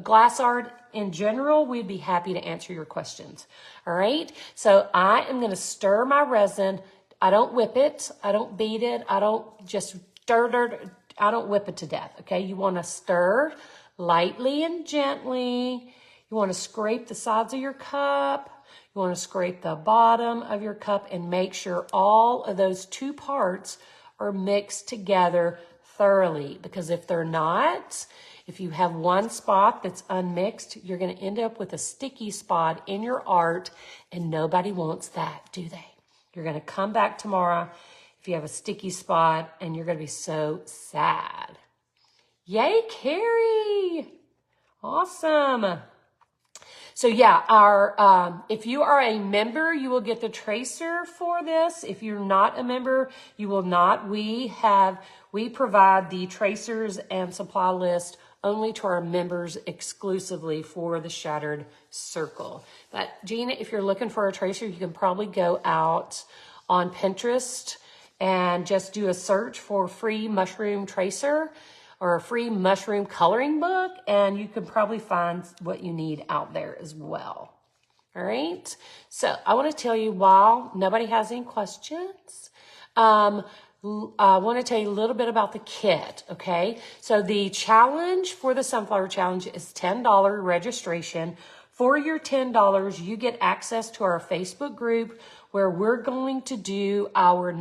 glass art in general, we'd be happy to answer your questions. All right, so I am going to stir my resin. I don't whip it. I don't beat it. I don't just stir. I don't whip it to death, okay? You want to stir lightly and gently. You want to scrape the sides of your cup. You want to scrape the bottom of your cup and make sure all of those two parts are mixed together thoroughly. Because if they're not, if you have one spot that's unmixed, you're going to end up with a sticky spot in your art, and nobody wants that, do they? You're going to come back tomorrow if you have a sticky spot, and you're going to be so sad. Yay, Carrie! Awesome. So yeah, if you are a member, you will get the tracer for this. If you're not a member, you will not. We provide the tracers and supply list only to our members exclusively for the Shattered Circle. But Gina, if you're looking for a tracer, you can probably go out on Pinterest and just do a search for free mushroom tracer or a free mushroom coloring book, and you can probably find what you need out there as well. All right, so I want to tell you, while nobody has any questions, I want to tell you a little bit about the kit, okay? So the challenge for the Sunflower Challenge is $10 registration. For your $10, you get access to our Facebook group where we're going to do our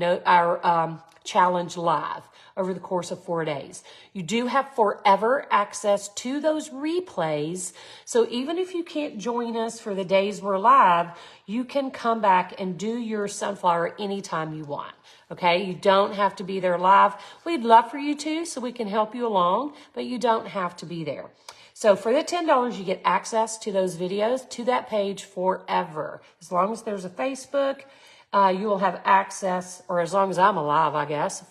challenge live over the course of 4 days. You do have forever access to those replays. So even if you can't join us for the days we're live, you can come back and do your sunflower anytime you want. Okay, you don't have to be there live. We'd love for you to, so we can help you along, but you don't have to be there. So for the $10, you get access to those videos, to that page forever. As long as there's a Facebook, you will have access, or as long as I'm alive, I guess,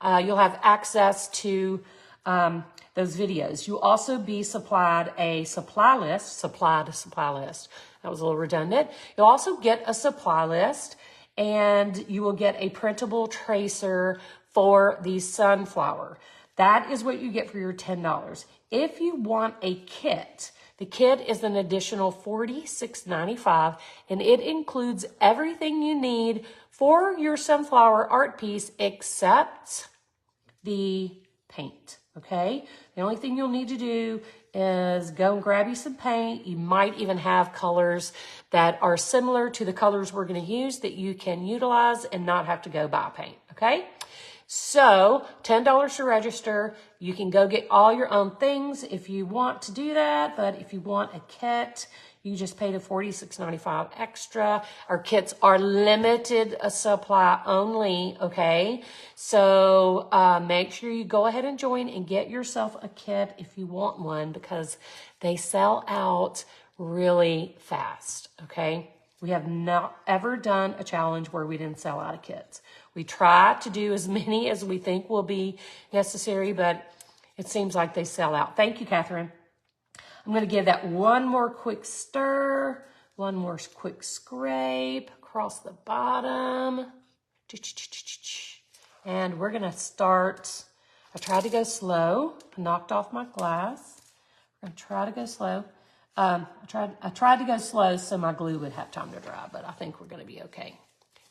you'll have access to those videos. You'll also be supplied a supply list. That was a little redundant. You'll also get a supply list, and you will get a printable tracer for the sunflower. That is what you get for your $10. If you want a kit, the kit is an additional $46.95, and it includes everything you need for your sunflower art piece except the paint, okay? The only thing you'll need to do is go and grab you some paint. You might even have colors that are similar to the colors we're going to use that you can utilize and not have to go buy paint, okay? So $10 to register. You can go get all your own things if you want to do that, but if you want a kit, you just pay the $46.95 extra. Our kits are limited supply only, okay? So make sure you go ahead and join and get yourself a kit if you want one because they sell out really fast, okay? We have not ever done a challenge where we didn't sell out of kits. We try to do as many as we think will be necessary, but it seems like they sell out. Thank you, Catherine. I'm going to give that one more quick stir, one more quick scrape across the bottom. And we're going to start. I tried to go slow. I knocked off my glass. I'm going to try to go slow. I tried to go slow so my glue would have time to dry, but I think we're going to be okay.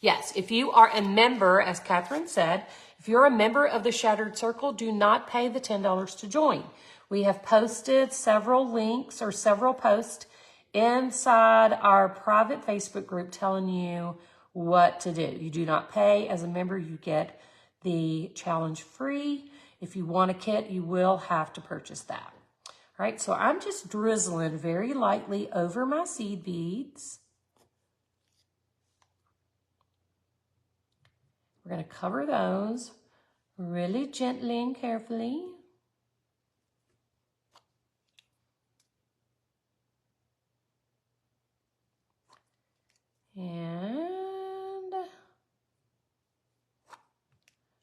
Yes, if you are a member, as Catherine said, if you're a member of the Shattered Circle, do not pay the $10 to join. We have posted several links or several posts inside our private Facebook group telling you what to do. You do not pay. As a member, you get the challenge free. If you want a kit, you will have to purchase that. All right, so I'm just drizzling very lightly over my seed beads. We're going to cover those really gently and carefully. And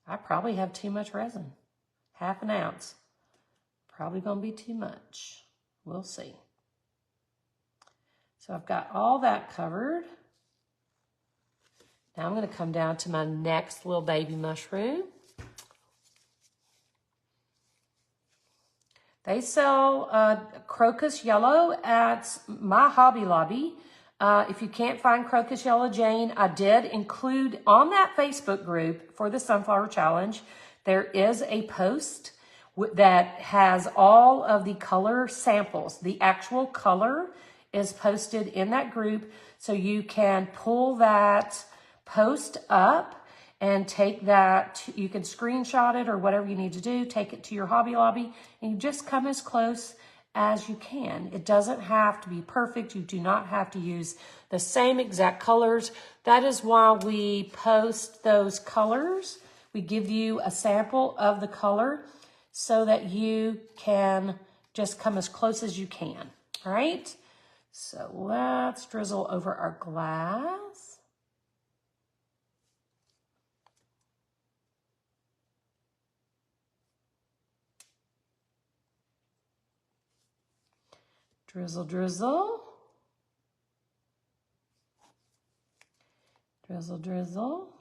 I probably have too much resin. Half an ounce. Probably going to be too much. We'll see. So I've got all that covered. Now I'm going to come down to my next little baby mushroom. They sell crocus yellow at my Hobby Lobby. If you can't find crocus yellow, Jane, I did include on that Facebook group for the Sunflower Challenge, there is a post that has all of the color samples. The actual color is posted in that group, so you can pull that post up and take that. You can screenshot it or whatever you need to do, take it to your Hobby Lobby, and you just come as close as you can. It doesn't have to be perfect. You do not have to use the same exact colors. That is why we post those colors. We give you a sample of the color so that you can just come as close as you can. All right? So let's drizzle over our glass. Drizzle, drizzle. Drizzle, drizzle.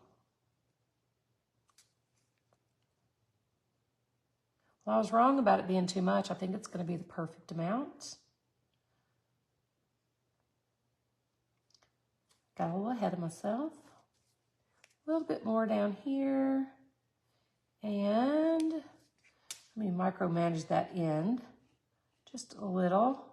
Well, I was wrong about it being too much. I think it's going to be the perfect amount. Got a little ahead of myself. A little bit more down here. And let me micromanage that end just a little.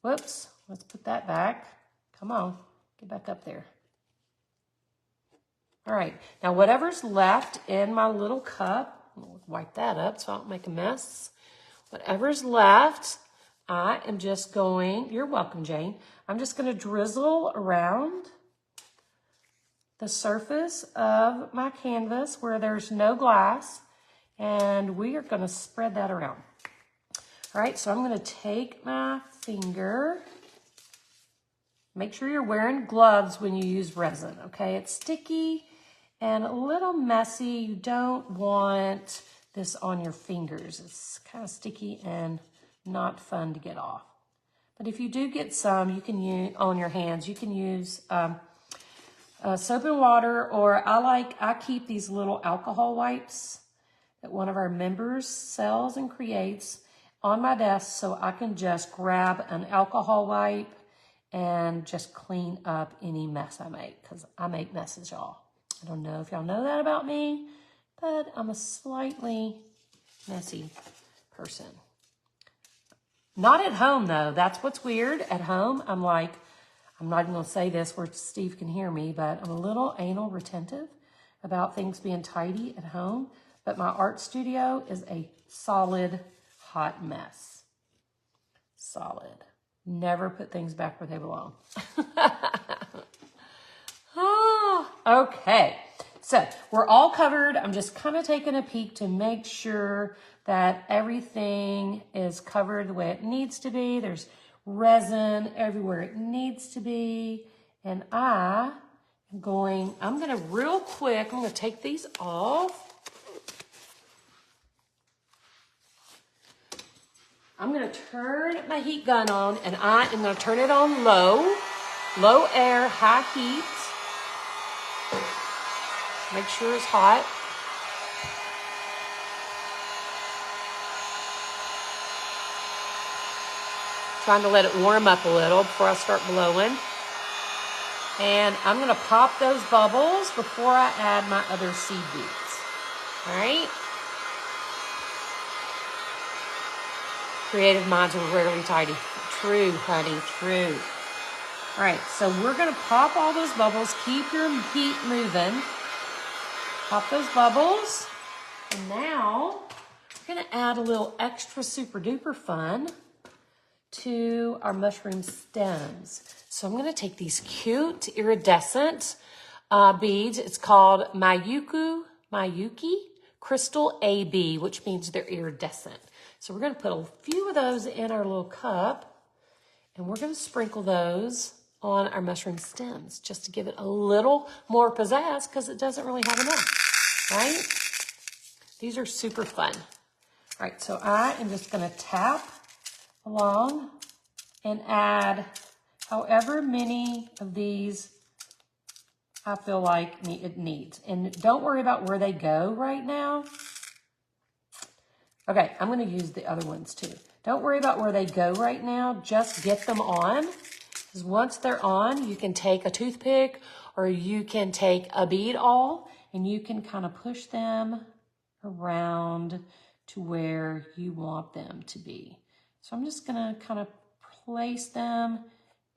Whoops, let's put that back. Come on, get back up there. All right, now whatever's left in my little cup, I'll wipe that up so I don't make a mess. Whatever's left, I am just going, you're welcome, Jane. I'm just going to drizzle around the surface of my canvas where there's no glass, and we are going to spread that around. All right, so I'm going to take my finger. Make sure you're wearing gloves when you use resin, okay? It's sticky and a little messy. You don't want this on your fingers. It's kind of sticky and not fun to get off. But if you do get some, you can use on your hands. You can use soap and water, or I keep these little alcohol wipes that one of our members sells and creates on my desk, so I can just grab an alcohol wipe and just clean up any mess I make, because I make messes, y'all. I don't know if y'all know that about me, but I'm a slightly messy person. Not at home, though. That's what's weird. At home, I'm like, I'm not even going to say this where Steve can hear me, but I'm a little anal retentive about things being tidy at home. But my art studio is a solid, hot mess. Solid. Never put things back where they belong. Okay. So we're all covered. I'm just kind of taking a peek to make sure that everything is covered the way it needs to be. There's resin everywhere it needs to be. And I'm going to real quick, I'm going to take these off. I'm going to turn my heat gun on, and I am going to turn it on low air, high heat. Make sure it's hot. Trying to let it warm up a little before I start blowing. And I'm going to pop those bubbles before I add my other seed beads. All right? Creative minds are rarely tidy. True, honey, true. All right, so we're going to pop all those bubbles. Keep your heat moving. Pop those bubbles. And now we're going to add a little extra super duper fun to our mushroom stems. So I'm going to take these cute iridescent beads. It's called Mayuki Crystal AB, which means they're iridescent. So we're going to put a few of those in our little cup, and we're going to sprinkle those on our mushroom stems just to give it a little more pizzazz because it doesn't really have enough, right? These are super fun. All right, so I am just going to tap along and add however many of these I feel like it needs. And don't worry about where they go right now. Okay, I'm going to use the other ones too. Don't worry about where they go right now. Just get them on. Because once they're on, you can take a toothpick or you can take a bead awl and you can kind of push them around to where you want them to be. So I'm just going to kind of place them,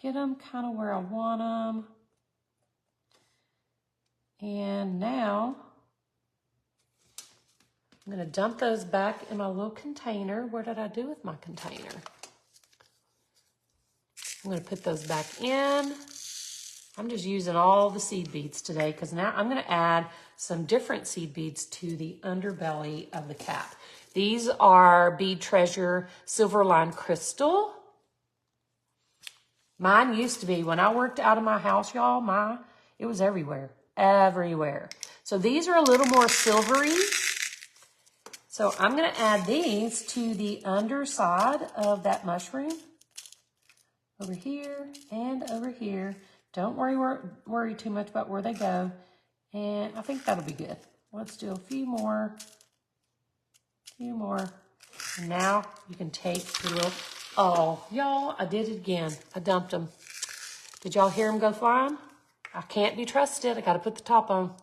get them kind of where I want them. And now I'm going to dump those back in my little container. What did I do with my container? I'm going to put those back in. I'm just using all the seed beads today because now I'm going to add some different seed beads to the underbelly of the cap. These are Bead Treasure Silver Line Crystal. Mine used to be, when I worked out of my house, y'all, it was everywhere, everywhere. So these are a little more silvery. So I'm going to add these to the underside of that mushroom. Over here and over here. Don't worry too much about where they go. And I think that'll be good. Let's do a few more. And now you can take your little, oh, y'all, I did it again. I dumped them. Did y'all hear them go flying? I can't be trusted. I got to put the top on.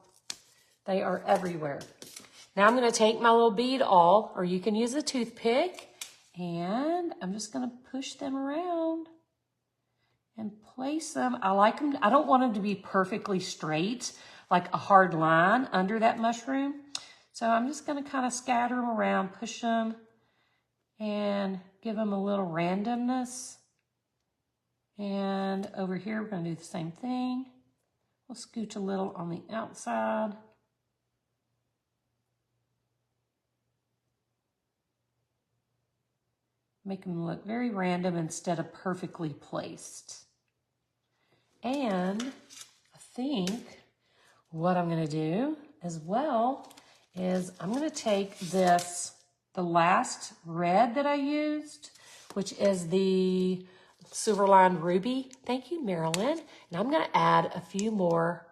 They are everywhere. Now I'm going to take my little bead awl, or you can use a toothpick, and I'm just going to push them around and place them. I like them. I don't want them to be perfectly straight, like a hard line under that mushroom. So I'm just going to kind of scatter them around, push them, and give them a little randomness. And over here, we're going to do the same thing. We'll scooch a little on the outside. Make them look very random instead of perfectly placed. And I think what I'm going to do as well is I'm going to take this, the last red that I used, which is the Silver Line Ruby. Thank you, Marilyn. And I'm going to add a few more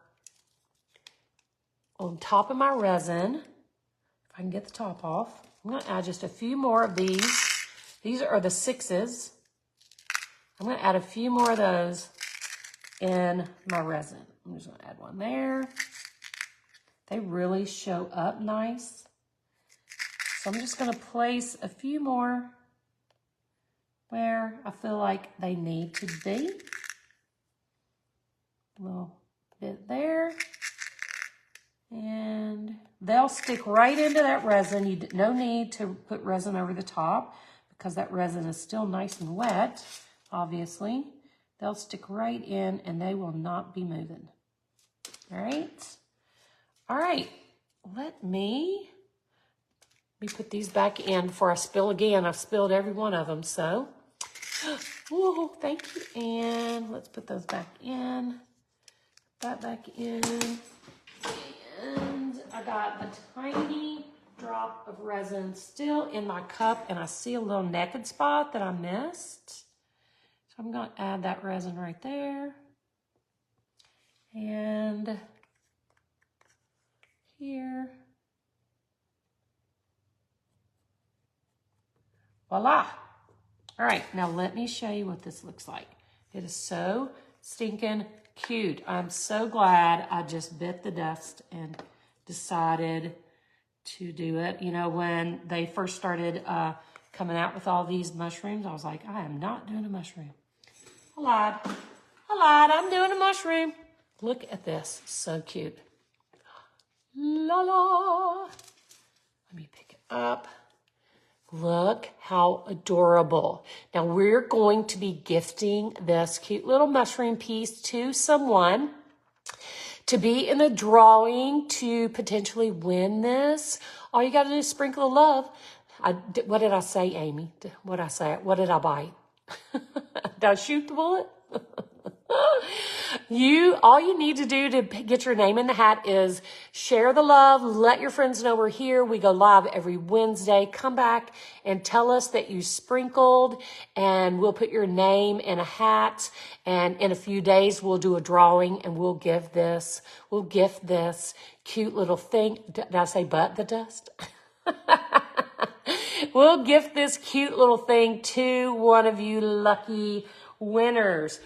on top of my resin. If I can get the top off. I'm going to add just a few more of these. These are the 6s. I'm going to add a few more of those in my resin. I'm just going to add one there. They really show up nice. So I'm just going to place a few more where I feel like they need to be. A little bit there. And they'll stick right into that resin. No need to put resin over the top because that resin is still nice and wet, obviously. They'll stick right in and they will not be moving. All right. All right. Let me put these back in before I spill again. I've spilled every one of them, so. Oh, thank you. And let's put those back in. That back in. And I got a tiny drop of resin still in my cup, and I see a little naked spot that I missed. So I'm going to add that resin right there. And here. Voila. All right, now let me show you what this looks like. It is so stinking cute. I'm so glad I just bit the dust and decided to do it. You know, when they first started coming out with all these mushrooms, I was like, I am not doing a mushroom. I lied. I'm doing a mushroom. Look at this. So cute. La la. Let me pick it up. Look how adorable. Now we're going to be gifting this cute little mushroom piece to someone to be in the drawing to potentially win this. All you got to do is sprinkle of love. What did I say, Amy? What did I say? What did I bite? Did I shoot the bullet? All you need to do to get your name in the hat is share the love, let your friends know we're here. We go live every Wednesday. Come back and tell us that you sprinkled, and we'll put your name in a hat. And in a few days, we'll do a drawing, and we'll gift this cute little thing. Did I say but the dust? We'll gift this cute little thing to one of you lucky winners.